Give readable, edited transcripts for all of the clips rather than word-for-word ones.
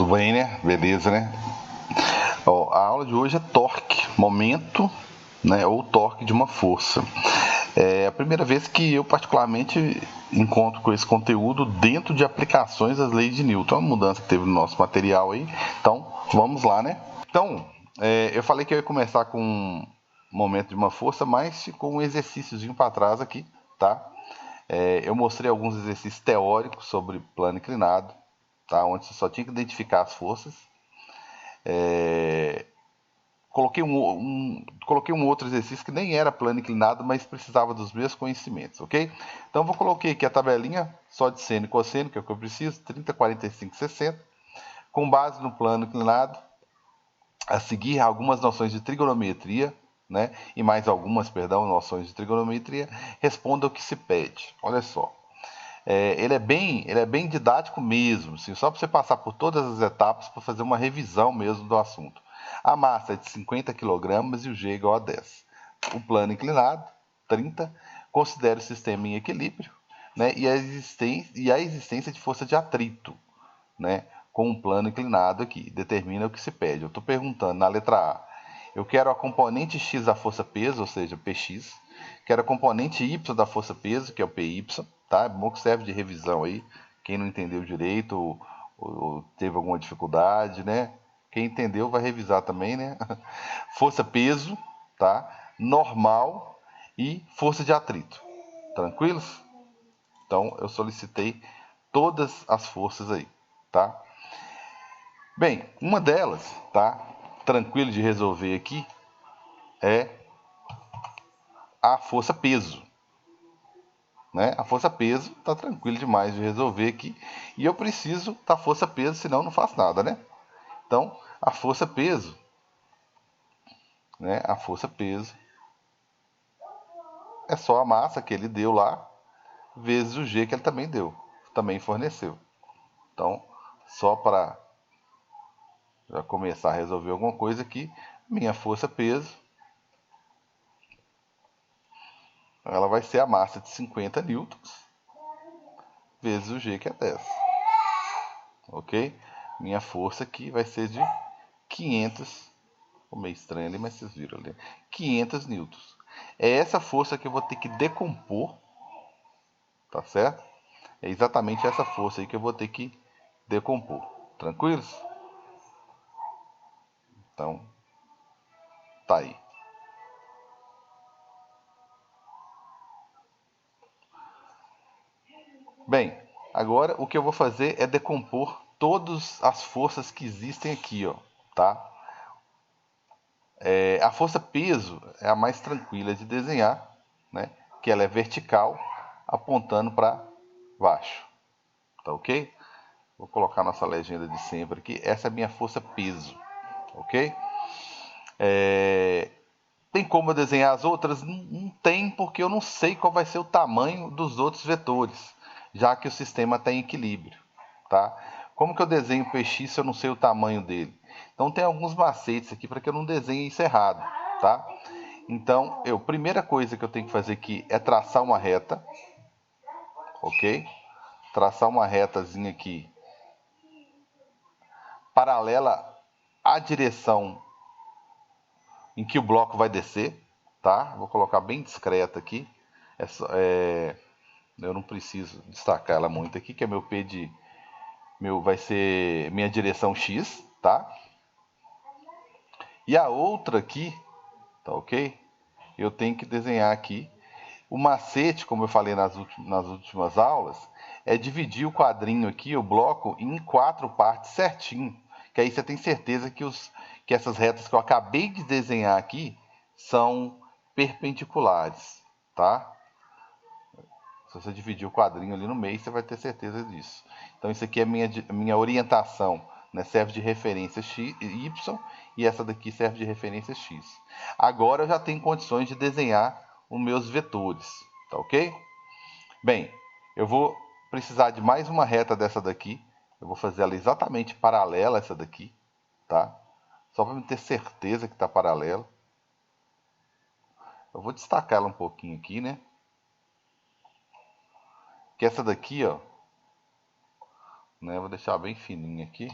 Tudo bem, né? Beleza, né? Ó, a aula de hoje é torque, momento, né? Ou torque de uma força. É a primeira vez que eu particularmente encontro com esse conteúdo dentro de aplicações das leis de Newton. Uma mudança que teve no nosso material aí. Então, vamos lá, né? Então, eu falei que eu ia começar com um momento de uma força, mas ficou um exercíciozinho para trás aqui, tá? Eu mostrei alguns exercícios teóricos sobre plano inclinado, tá? Onde você só tinha que identificar as forças. Coloquei um outro exercício que nem era plano inclinado, mas precisava dos mesmos conhecimentos, ok? Então, vou coloquei aqui a tabelinha só de seno e cosseno, que é o que eu preciso, 30, 45, 60. Com base no plano inclinado, a seguir algumas noções de trigonometria, né? E mais algumas, perdão, noções de trigonometria, responda o que se pede. Olha só. Ele é bem didático mesmo, assim, só para você passar por todas as etapas para fazer uma revisão mesmo do assunto. A massa é de 50 kg e o G é igual a 10. O plano inclinado, 30. Considere o sistema em equilíbrio, né, e a existência de força de atrito, né, com um plano inclinado aqui. Determina o que se pede. Eu estou perguntando na letra A. Eu quero a componente x da força peso, ou seja, Px. Quero a componente y da força peso, que é o Py. Tá? É bom que serve de revisão aí. Quem não entendeu direito ou teve alguma dificuldade, né? Quem entendeu vai revisar também, né? Força peso, tá? Normal e força de atrito. Tranquilos? Então eu solicitei todas as forças aí, tá? Bem, uma delas, tá? Tranquilo de resolver aqui, é a força peso, né? A força peso tá tranquilo demais de resolver aqui. E eu preciso da força peso, senão não faço nada, né? Então, a força peso, né? A força peso é só a massa que ele deu lá, vezes o G que ele também deu, também forneceu. Então, só para já começar a resolver alguma coisa aqui, minha força peso, ela vai ser a massa de 50 newtons, vezes o G que é 10. Ok? Minha força aqui vai ser de 500, ficou meio estranho ali, mas vocês viram ali, 500 newtons. É essa força que eu vou ter que decompor, tá certo? É exatamente essa força aí que eu vou ter que decompor. Tranquilos? Então, tá aí. Bem, agora o que eu vou fazer é decompor todas as forças que existem aqui, ó, tá? A força peso é a mais tranquila de desenhar, né? Que ela é vertical, apontando para baixo, tá ok? Vou colocar nossa legenda de sempre aqui. Essa é a minha força peso, ok? Tem como eu desenhar as outras? Não, não tem, porque eu não sei qual vai ser o tamanho dos outros vetores, já que o sistema está em equilíbrio, tá? Como que eu desenho o px se eu não sei o tamanho dele? Então tem alguns macetes aqui para que eu não desenhe isso errado, tá? Então, primeira coisa que eu tenho que fazer aqui é traçar uma reta, ok? Traçar uma retazinha aqui paralela à direção em que o bloco vai descer, tá? Vou colocar bem discreta aqui. Eu não preciso destacar ela muito aqui, que é meu P de vai ser minha direção X, tá? E a outra aqui, tá ok? Eu tenho que desenhar aqui. O macete, como eu falei nas últimas aulas, é dividir o quadrinho aqui, o bloco, em 4 partes certinho. Que aí você tem certeza que essas retas que eu acabei de desenhar aqui são perpendiculares, tá? Se você dividir o quadrinho ali no meio, você vai ter certeza disso. Então, isso aqui é minha orientação, né? Serve de referência X, Y, e essa daqui serve de referência X. Agora eu já tenho condições de desenhar os meus vetores, tá ok? Bem, eu vou precisar de mais uma reta dessa daqui. Eu vou fazer ela exatamente paralela a essa daqui, tá? Só para me ter certeza que está paralela. Eu vou destacar ela um pouquinho aqui, né? Que essa daqui, ó, né? Vou deixar bem fininha aqui.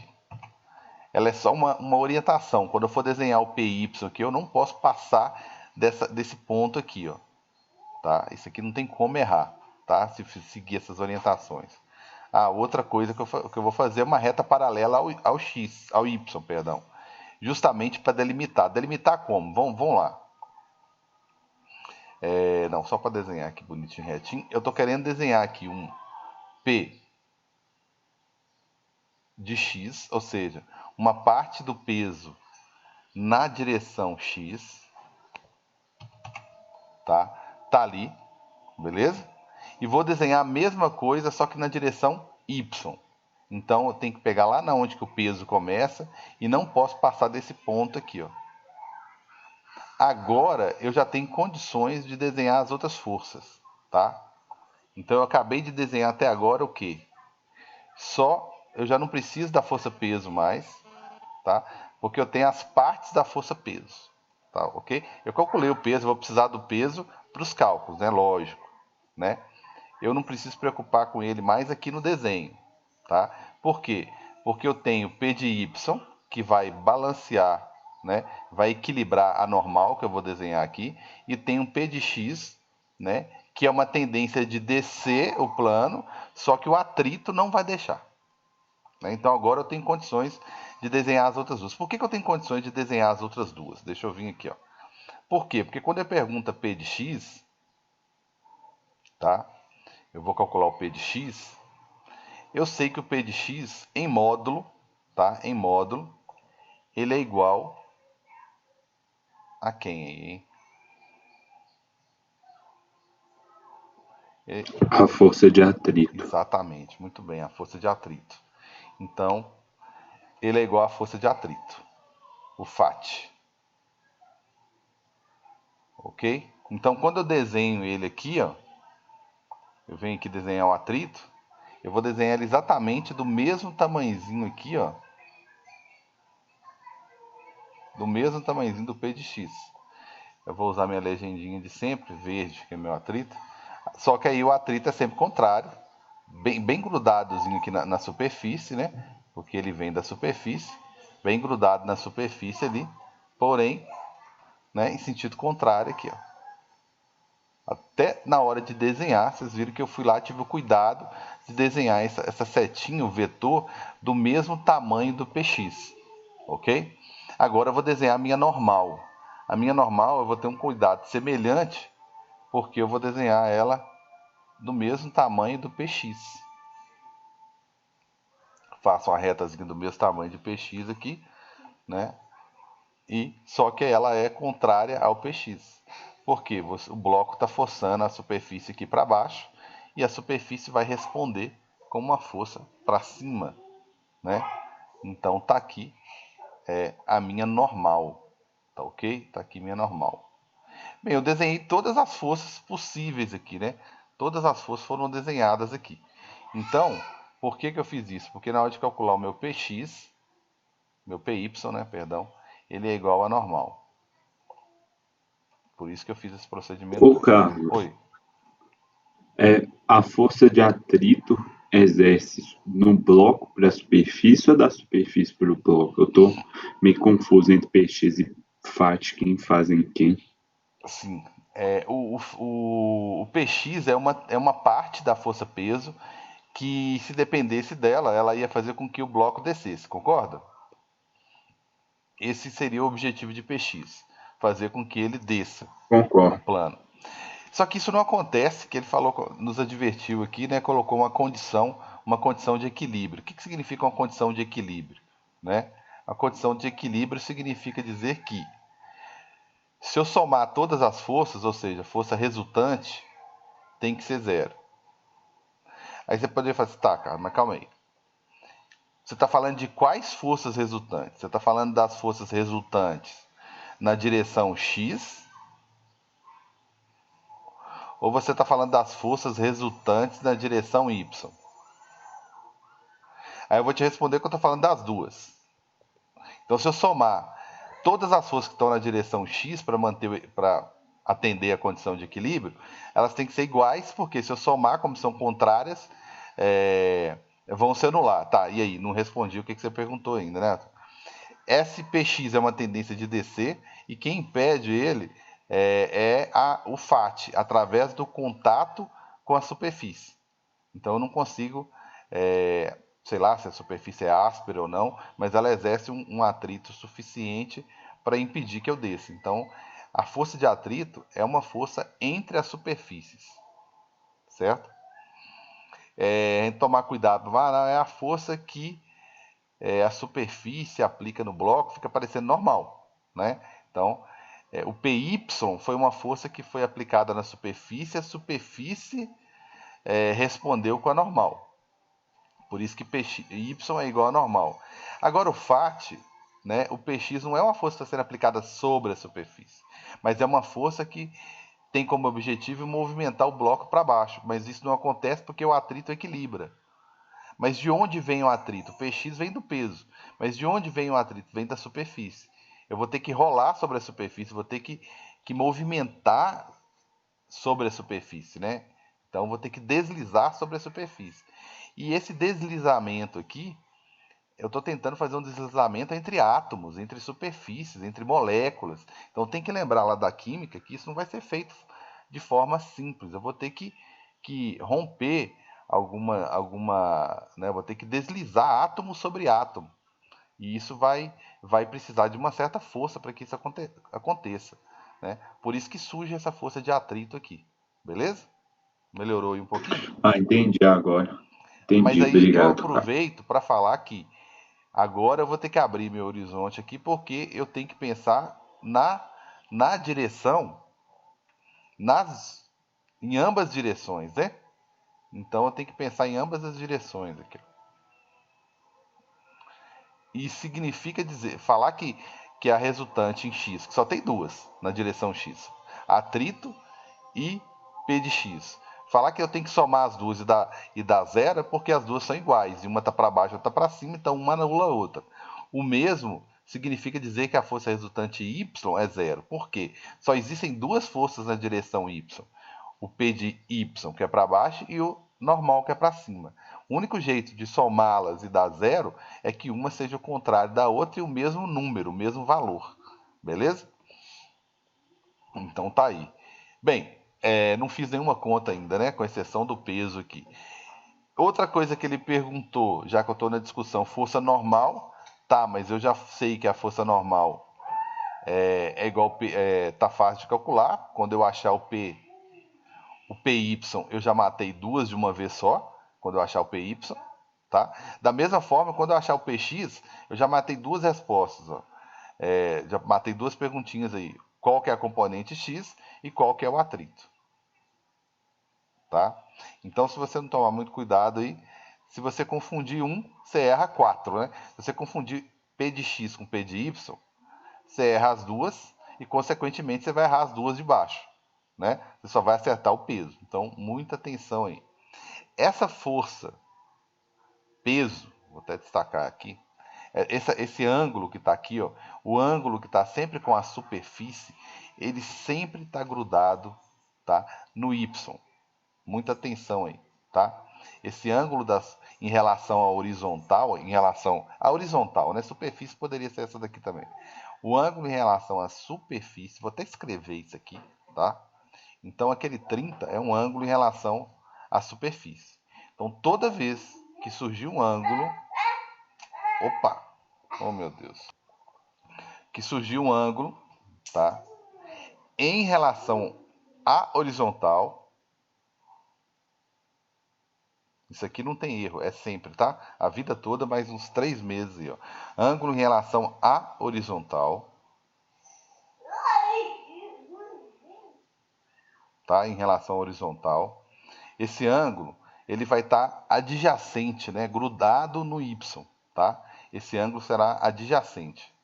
ela é só uma orientação. Quando eu for desenhar o PY aqui, eu não posso passar desse ponto aqui, ó. Tá? Isso aqui não tem como errar, tá? Se seguir essas orientações. Outra coisa que eu vou fazer é uma reta paralela ao Y, perdão. Justamente para delimitar. Delimitar como? Vamos lá. Não, só para desenhar aqui bonitinho, retinho. Eu estou querendo desenhar aqui um P de X, ou seja, uma parte do peso na direção X, tá? Tá ali, beleza? E vou desenhar a mesma coisa, só que na direção Y. Então eu tenho que pegar lá na onde que o peso começa e não posso passar desse ponto aqui, ó. Agora eu já tenho condições de desenhar as outras forças, tá? Então eu acabei de desenhar até agora o quê? Eu já não preciso da força peso mais, tá? Porque eu tenho as partes da força peso, tá? Ok? Eu calculei o peso, vou precisar do peso para os cálculos, né? Lógico, né? Eu não preciso preocupar com ele mais aqui no desenho, tá? Por quê? Porque eu tenho P de Y, que vai balancear, né? Vai equilibrar a normal que eu vou desenhar aqui, e tenho P de X, né? Que é uma tendência de descer o plano, só que o atrito não vai deixar. Né? Então agora eu tenho condições de desenhar as outras duas. Por que eu tenho condições de desenhar as outras duas? Deixa eu vir aqui, ó. Por quê? Porque quando eu pergunto P de X, tá? Eu vou calcular o P de X. Eu sei que o P de X em módulo, tá? Em módulo, ele é igual a quem aí, hein? A força de atrito. Exatamente, muito bem, a força de atrito. Então, ele é igual à força de atrito, o FAT. Ok? Então, quando eu desenho ele aqui, ó, eu venho aqui desenhar o atrito, eu vou desenhar ele exatamente do mesmo tamanhozinho aqui, ó. Do mesmo tamanhozinho do P de X. Eu vou usar minha legendinha de sempre, verde, que é meu atrito. Só que aí o atrito é sempre contrário. Bem grudadozinho aqui na superfície, né? Porque ele vem da superfície. Bem grudado na superfície ali. Porém, né, em sentido contrário aqui, ó. Até na hora de desenhar, vocês viram que eu fui lá, tive o cuidado de desenhar essa setinha, o vetor, do mesmo tamanho do PX, ok? Agora eu vou desenhar a minha normal. A minha normal eu vou ter um cuidado semelhante, porque eu vou desenhar ela do mesmo tamanho do PX. Faço uma retazinha do mesmo tamanho de PX aqui, né? Só que ela é contrária ao PX. Porque o bloco está forçando a superfície aqui para baixo e a superfície vai responder com uma força para cima, né? Então tá aqui a minha normal, tá ok? Tá aqui minha normal. Bem, eu desenhei todas as forças possíveis aqui, né? Todas as forças foram desenhadas aqui. Então, por que eu fiz isso? Porque na hora de calcular o meu PX, meu PY, né, perdão, ele é igual a normal. Por isso que eu fiz esse procedimento. Ô, Carlos, Oi. a força de atrito exerce no bloco para a superfície ou da superfície para o bloco? Eu estou meio confuso entre PX e FAT, quem fazem quem? Sim. O PX é uma parte da força-peso que, se dependesse dela, ela ia fazer com que o bloco descesse, concorda? Esse seria o objetivo de PX, fazer com que ele desça o Concordo. plano. Só que isso não acontece, que ele falou, nos advertiu aqui, né? Colocou uma condição de equilíbrio. O que significa uma condição de equilíbrio? Né? A condição de equilíbrio significa dizer que se eu somar todas as forças, ou seja, a força resultante, tem que ser zero. Aí você poderia falar assim, tá, cara, mas calma aí. Você está falando de quais forças resultantes? Você está falando das forças resultantes na direção X? Ou você está falando das forças resultantes na direção Y? Aí eu vou te responder que eu estou falando das duas. Então, se eu somar todas as forças que estão na direção X para atender a condição de equilíbrio, elas têm que ser iguais, porque se eu somar, como são contrárias, vão se anular. Tá, e aí? Não respondi o que você perguntou ainda, né? SPX é uma tendência de descer e quem impede ele o FAT, através do contato com a superfície. Então eu não consigo, sei lá se a superfície é áspera ou não, mas ela exerce um atrito suficiente para impedir que eu desça. Então a força de atrito é uma força entre as superfícies, certo? A gente tomar cuidado, é a força que a superfície aplica no bloco, fica parecendo normal, né? Então, o PY foi uma força que foi aplicada na superfície, a superfície respondeu com a normal. Por isso que Y é igual a normal. Agora o FAT, né, o PX não é uma força que está sendo aplicada sobre a superfície, mas é uma força que tem como objetivo movimentar o bloco para baixo, mas isso não acontece porque o atrito equilibra. Mas de onde vem o atrito? O Px vem do peso. Mas de onde vem o atrito? Vem da superfície. Eu vou ter que rolar sobre a superfície, vou ter que movimentar sobre a superfície, né? Então eu vou ter que deslizar sobre a superfície. E esse deslizamento aqui, eu estou tentando fazer um deslizamento entre átomos, entre superfícies, entre moléculas. Então tem que lembrar lá da química que isso não vai ser feito de forma simples. Eu vou ter que romper né, vou ter que deslizar átomo sobre átomo. E isso vai precisar de uma certa força para que isso aconteça. Né? Por isso que surge essa força de atrito aqui. Beleza? Melhorou aí um pouquinho? Ah, entendi agora. Mas Entendi, aí eu obrigado, cara. aproveito para falar que agora eu vou ter que abrir meu horizonte aqui porque eu tenho que pensar na direção, em ambas direções, né? Então eu tenho que pensar em ambas as direções aqui. E significa falar que a resultante em x, que só tem duas na direção x, atrito e P de x. Falar que eu tenho que somar as duas e dar zero é porque as duas são iguais, e uma está para baixo e outra para cima, então uma anula a outra. O mesmo significa dizer que a força resultante y é zero. Por quê? Só existem duas forças na direção y. O P de y, que é para baixo, e o normal, que é para cima. O único jeito de somá-las e dar zero é que uma seja o contrário da outra e o mesmo número, o mesmo valor. Beleza? Então tá aí. Bem, não fiz nenhuma conta ainda, né? Com exceção do peso aqui. Outra coisa que ele perguntou, já que eu estou na discussão, força normal. Tá, mas eu já sei que a força normal é igual. Tá fácil de calcular. Quando eu achar o PY, eu já matei duas de uma vez só. Quando eu achar o PY. Tá? Da mesma forma, quando eu achar o PX, eu já matei duas respostas. Ó. Já matei duas perguntinhas aí. Qual que é a componente X e qual que é o atrito. Tá? Então, se você não tomar muito cuidado aí, se você confundir um, você erra 4, né? Se você confundir P de X com P de Y, você erra as duas e, consequentemente, você vai errar as duas de baixo, né? Você só vai acertar o peso. Então, muita atenção aí. Essa força, peso, vou até destacar aqui, esse ângulo que está aqui, ó, o ângulo que está sempre com a superfície, ele sempre está grudado, tá, no Y. Muita atenção aí, tá? Esse ângulo em relação à horizontal, né? Superfície poderia ser essa daqui também. O ângulo em relação à superfície, vou até escrever isso aqui, tá? Então aquele 30 é um ângulo em relação à superfície. Então toda vez que surgir um ângulo, opa, oh meu Deus, que surgir um ângulo, tá? Em relação à horizontal, isso aqui não tem erro, é sempre, tá? A vida toda, mais uns 3 meses aí, ó. Ângulo em relação à horizontal. Tá? Em relação à horizontal. Esse ângulo, ele vai estar adjacente, né? Grudado no Y, tá? Esse ângulo será adjacente,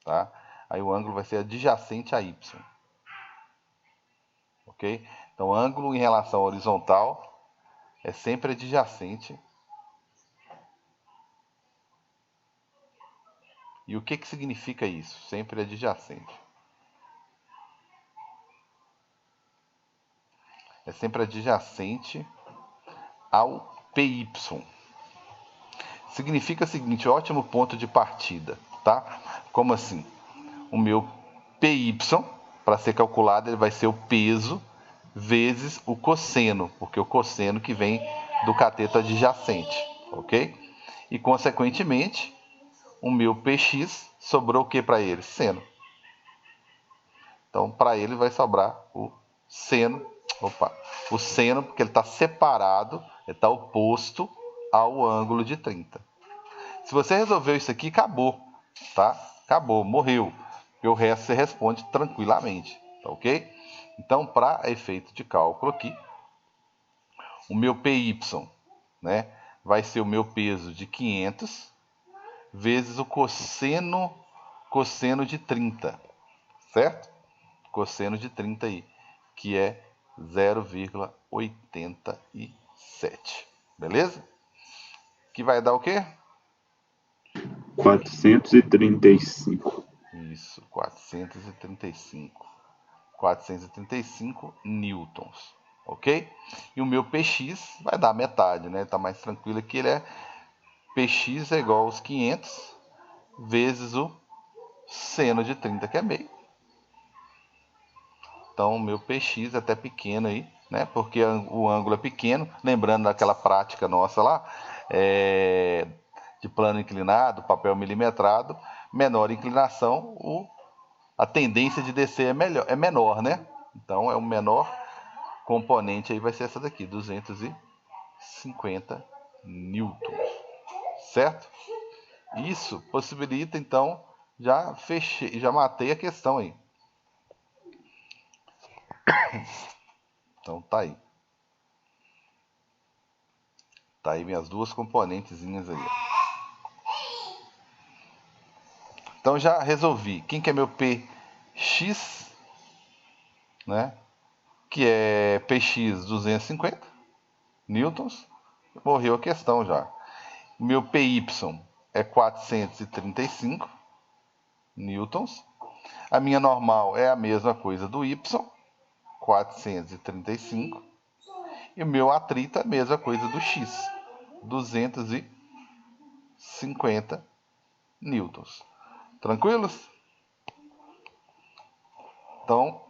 tá? Aí o ângulo vai ser adjacente a Y. Ok? Então, ângulo em relação à horizontal é sempre adjacente. E o que significa isso? Sempre adjacente. É sempre adjacente ao PY. Significa o seguinte, ótimo ponto de partida. tá? Como assim? O meu PY, para ser calculado, ele vai ser o peso vezes o cosseno, porque o cosseno que vem do cateto adjacente, ok? E, consequentemente, o meu PX sobrou o que para ele? Seno. Então, para ele vai sobrar o seno, o seno, porque ele está separado, ele está oposto ao ângulo de 30. Se você resolveu isso aqui, acabou, tá? Acabou, morreu. E o resto você responde tranquilamente, tá ok? Então, para efeito de cálculo aqui, o meu PY, né, vai ser o meu peso de 500 vezes o cosseno de 30, certo? Cosseno de 30 aí, que é 0,87, beleza? Que vai dar o quê? 435. Isso, 435 newtons, ok? E o meu PX vai dar metade, né? Tá mais tranquilo aqui, ele é PX é igual aos 500 vezes o seno de 30, que é meio. Então, o meu PX é até pequeno aí, né? Porque o ângulo é pequeno. Lembrando daquela prática nossa lá, de plano inclinado, papel milimetrado, menor inclinação, a tendência de descer é menor, né? Então, é o menor componente aí vai ser essa daqui, 250 newtons, certo? Isso possibilita, então, já matei a questão aí. Então, tá aí. Tá aí minhas duas componentezinhas aí. Então já resolvi. Quem que é meu PX, né? Que é PX 250 newtons. Morreu a questão já. Meu PY é 435 newtons. A minha normal é a mesma coisa do Y, 435. E o meu atrito é a mesma coisa do X, 250 newtons. Tranquilos? Então,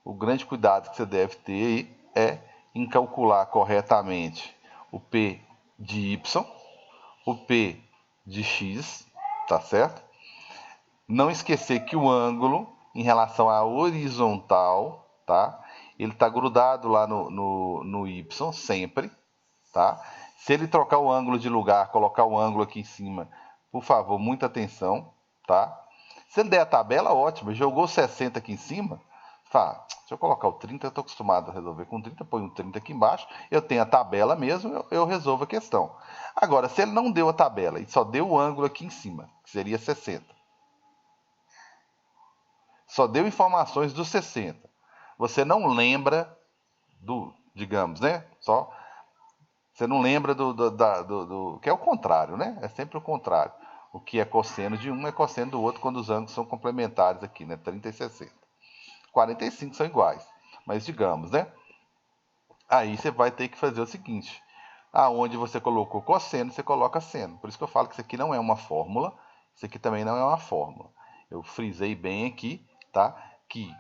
o grande cuidado que você deve ter aí é em calcular corretamente o P de Y, o P de X, tá certo? Não esquecer que o ângulo em relação à horizontal, tá? Ele está grudado lá no Y sempre, tá? Se ele trocar o ângulo de lugar, colocar o ângulo aqui em cima, por favor, muita atenção, tá? Se ele der a tabela, ótimo. Jogou 60 aqui em cima, fala, deixa eu colocar o 30, eu estou acostumado a resolver com 30, põe um 30 aqui embaixo, eu tenho a tabela mesmo, eu resolvo a questão. Agora, se ele não deu a tabela e só deu o ângulo aqui em cima, que seria 60, só deu informações dos 60, você não lembra digamos, né? Você não lembra que é o contrário, né? É sempre o contrário. O que é cosseno de um é cosseno do outro quando os ângulos são complementares aqui, né? 30 e 60. 45 são iguais, mas digamos, né? Aí você vai ter que fazer o seguinte: aonde você colocou cosseno, você coloca seno. Por isso que eu falo que isso aqui não é uma fórmula, isso aqui também não é uma fórmula. Eu frisei bem aqui, tá? Que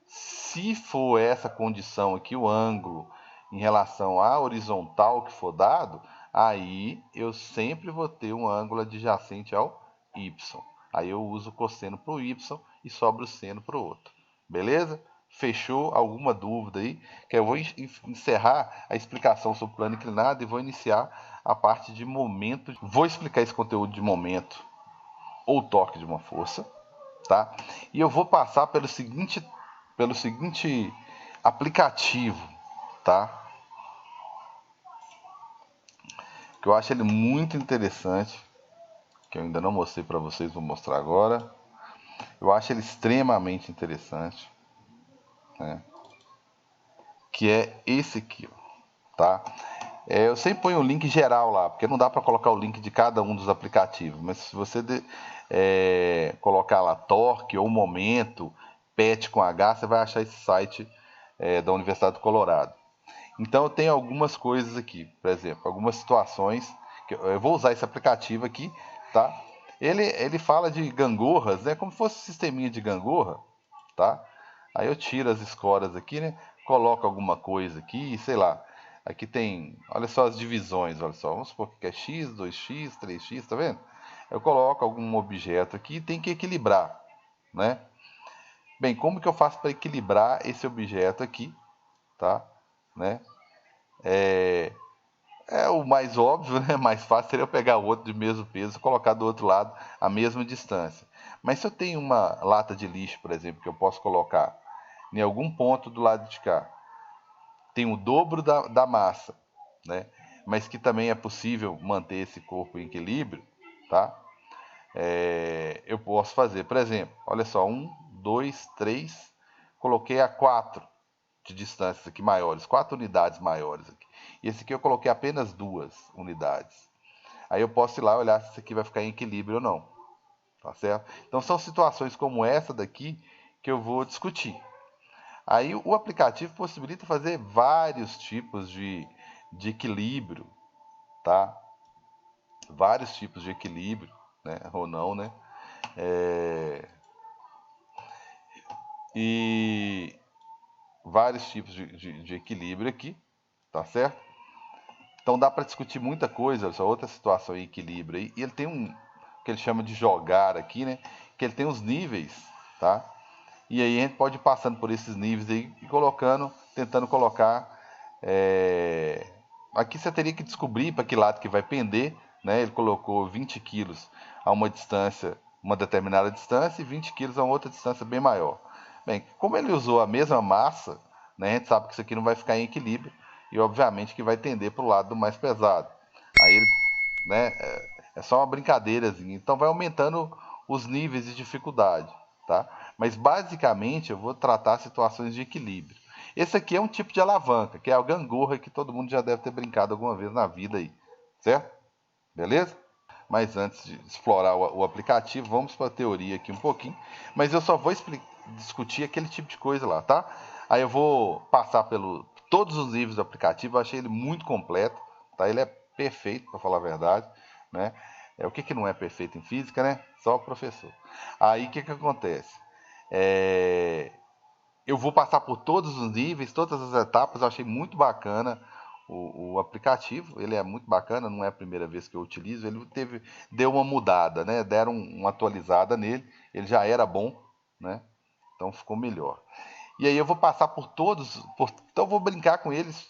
se for essa condição aqui, o ângulo em relação à horizontal que for dado, aí eu sempre vou ter um ângulo adjacente ao y. Aí eu uso o cosseno para o y e sobra o seno para o outro. Beleza? Fechou? Alguma dúvida aí? Que eu vou encerrar a explicação sobre o plano inclinado e vou iniciar a parte de momento. Vou explicar esse conteúdo de momento ou torque de uma força, tá? E eu vou passar pelo seguinte aplicativo, tá? Que eu acho ele muito interessante, que eu ainda não mostrei para vocês, vou mostrar agora. Eu acho ele extremamente interessante, né? Que é esse aqui, tá? Eu sempre ponho o link geral lá, porque não dá para colocar o link de cada um dos aplicativos, mas se você colocar lá Torque ou Momento, PET com H, você vai achar esse site da Universidade do Colorado. Então eu tenho algumas coisas aqui, por exemplo, algumas situações que eu vou usar esse aplicativo aqui tá? Ele fala de gangorras, né? Como se fosse um sisteminha de gangorra, tá? Aí eu tiro as escoras aqui, né? Coloco alguma coisa aqui, sei lá. Aqui tem, olha só as divisões, olha só. Vamos supor que é x, 2x, 3x, tá vendo? Eu coloco algum objeto aqui e tem que equilibrar, né? Bem, como que eu faço para equilibrar esse objeto aqui, tá? Né? É o mais óbvio, né? Mais fácil seria eu pegar o outro de mesmo peso e colocar do outro lado a mesma distância. Mas se eu tenho uma lata de lixo, por exemplo, que eu posso colocar em algum ponto do lado de cá, tem o dobro da massa, né? Mas que também é possível manter esse corpo em equilíbrio, tá? Eu posso fazer, por exemplo, olha só, 1, 2, 3, coloquei a 4 de distâncias aqui maiores, 4 unidades maiores aqui. E esse aqui eu coloquei apenas 2 unidades. Aí eu posso ir lá olhar se isso aqui vai ficar em equilíbrio ou não, tá certo? Então são situações como essa daqui que eu vou discutir. Aí o aplicativo possibilita fazer vários tipos de equilíbrio, tá? Vários tipos de equilíbrio, né? Ou não, né? E vários tipos de equilíbrio aqui, tá certo? Então dá para discutir muita coisa, só outra situação em equilíbrio aí. E ele tem um que ele chama de jogar aqui, né? Que ele tem os níveis, tá? E aí a gente pode ir passando por esses níveis aí e colocando, tentando colocar. Aqui você teria que descobrir para que lado que vai pender, né? Ele colocou 20 quilos a uma distância, uma determinada distância, e 20 quilos a outra distância bem maior. Bem, como ele usou a mesma massa, né? A gente sabe que isso aqui não vai ficar em equilíbrio e obviamente que vai tender para o lado do mais pesado. Aí ele, né? É só uma brincadeirazinha. Então vai aumentando os níveis de dificuldade, tá? Mas basicamente eu vou tratar situações de equilíbrio. Esse aqui é um tipo de alavanca, que é a gangorra que todo mundo já deve ter brincado alguma vez na vida aí, certo? Beleza? Mas antes de explorar o aplicativo, vamos para a teoria aqui um pouquinho. Mas eu só vou discutir aquele tipo de coisa lá, tá? Aí eu vou passar pelo todos os níveis do aplicativo. Eu achei ele muito completo, tá? Ele é perfeito, para falar a verdade, né? O que não é perfeito em física, né? Só o professor. Aí o que acontece? Eu vou passar por todos os níveis, todas as etapas. Eu achei muito bacana o aplicativo. Ele é muito bacana, não é a primeira vez que eu utilizo. Ele deu uma mudada, né? Deram uma atualizada nele. Ele já era bom, né? Então ficou melhor. E aí eu vou passar por todos, então eu vou brincar com eles.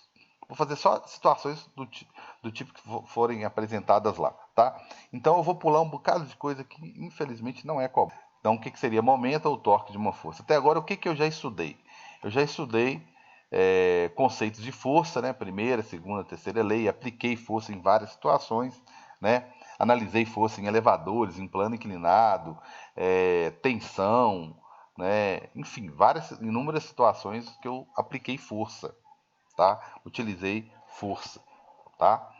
Vou fazer só situações do tipo que forem apresentadas lá, tá? Então eu vou pular um bocado de coisa que infelizmente não é cobrado. Então o que seria momento ou torque de uma força? Até agora o que eu já estudei? Eu já estudei conceitos de força, né? Primeira, segunda, terceira lei, apliquei força em várias situações, né? Analisei força em elevadores, em plano inclinado, tensão, né? Enfim, inúmeras situações que eu apliquei força, tá? Utilizei força, tá?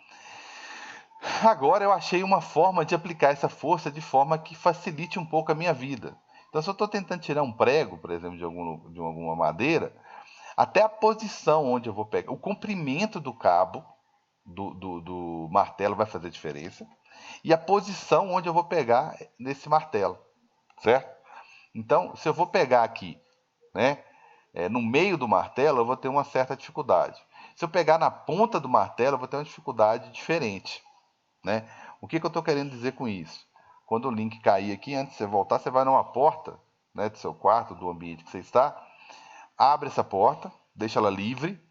Agora eu achei uma forma de aplicar essa força de forma que facilite um pouco a minha vida. Então, se eu estou tentando tirar um prego, por exemplo, de alguma madeira, até a posição onde eu vou pegar, o comprimento do cabo do martelo vai fazer diferença, e a posição onde eu vou pegar nesse martelo, certo? Então, se eu vou pegar aqui, né, no meio do martelo, eu vou ter uma certa dificuldade. Se eu pegar na ponta do martelo, eu vou ter uma dificuldade diferente, né? O que eu estou querendo dizer com isso? Quando o link cair aqui, antes de você voltar, você vai numa porta, né, do seu quarto, do ambiente que você está, abre essa porta, deixa ela livre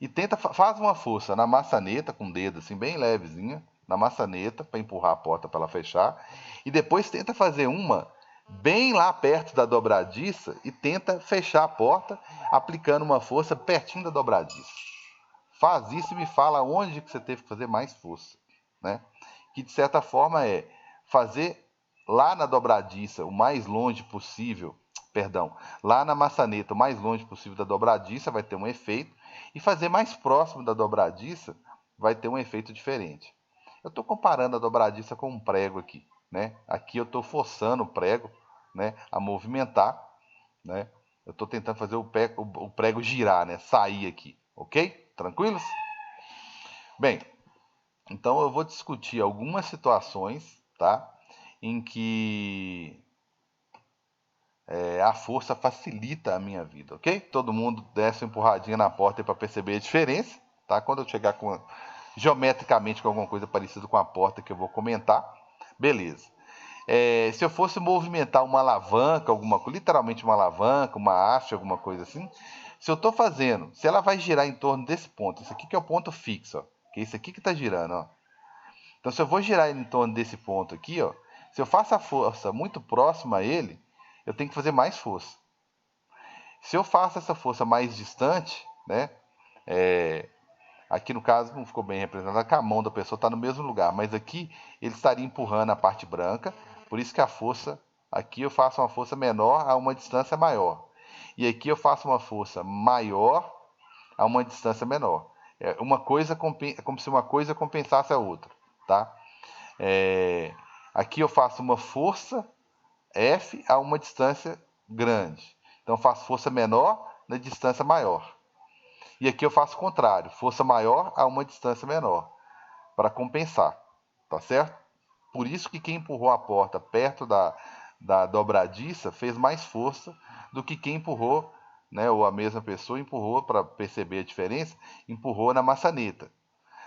e faz uma força na maçaneta com o dedo assim bem levezinha na maçaneta para empurrar a porta para ela fechar e depois tenta fazer uma bem lá perto da dobradiça e tenta fechar a porta aplicando uma força pertinho da dobradiça. Faz isso e me fala onde que você teve que fazer mais força, né? Que de certa forma é fazer lá na dobradiça o mais longe possível, perdão, lá na maçaneta o mais longe possível da dobradiça vai ter um efeito e fazer mais próximo da dobradiça vai ter um efeito diferente. Eu estou comparando a dobradiça com um prego aqui, né? Aqui eu estou forçando o prego, né, a movimentar, né? Eu estou tentando fazer o prego girar, né? Sair aqui, ok? Tranquilos? Bem, então eu vou discutir algumas situações, tá? em que a força facilita a minha vida, ok? Todo mundo desce uma empurradinha na porta para perceber a diferença, tá? Quando eu chegar geometricamente com alguma coisa parecida com a porta que eu vou comentar, beleza. Se eu fosse movimentar uma alavanca, literalmente uma alavanca, uma haste, alguma coisa assim, se eu estou fazendo, se ela vai girar em torno desse ponto, esse aqui que é o ponto fixo, ó, que é esse aqui que está girando, ó. Então, se eu vou girar ele em torno desse ponto aqui, ó, se eu faço a força muito próxima a ele, eu tenho que fazer mais força. Se eu faço essa força mais distante, né, aqui no caso não ficou bem representado, que a mão da pessoa está no mesmo lugar, mas aqui ele estaria empurrando a parte branca, por isso que a força, aqui eu faço uma força menor a uma distância maior. E aqui eu faço uma força maior a uma distância menor. É como se uma coisa compensasse a outra, tá? Aqui eu faço uma força F a uma distância grande. Então eu faço força menor na distância maior. E aqui eu faço o contrário, força maior a uma distância menor, para compensar, tá certo? Por isso que quem empurrou a porta perto da dobradiça fez mais força do que quem empurrou, né, ou a mesma pessoa empurrou, para perceber a diferença, empurrou na maçaneta.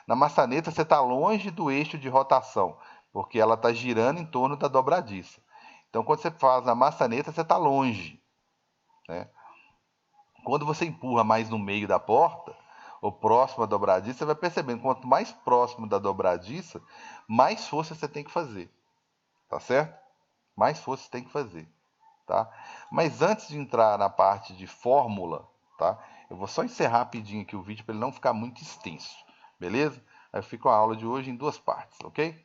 Na maçaneta você está longe do eixo de rotação, porque ela está girando em torno da dobradiça. Então quando você faz na maçaneta, você está longe, né? Quando você empurra mais no meio da porta, ou próximo à dobradiça, você vai percebendo, quanto mais próximo da dobradiça, mais força você tem que fazer, tá certo? Mais força você tem que fazer, tá? Mas antes de entrar na parte de fórmula, tá? Eu vou só encerrar rapidinho aqui o vídeo para ele não ficar muito extenso, beleza? Aí fica a aula de hoje em duas partes, ok?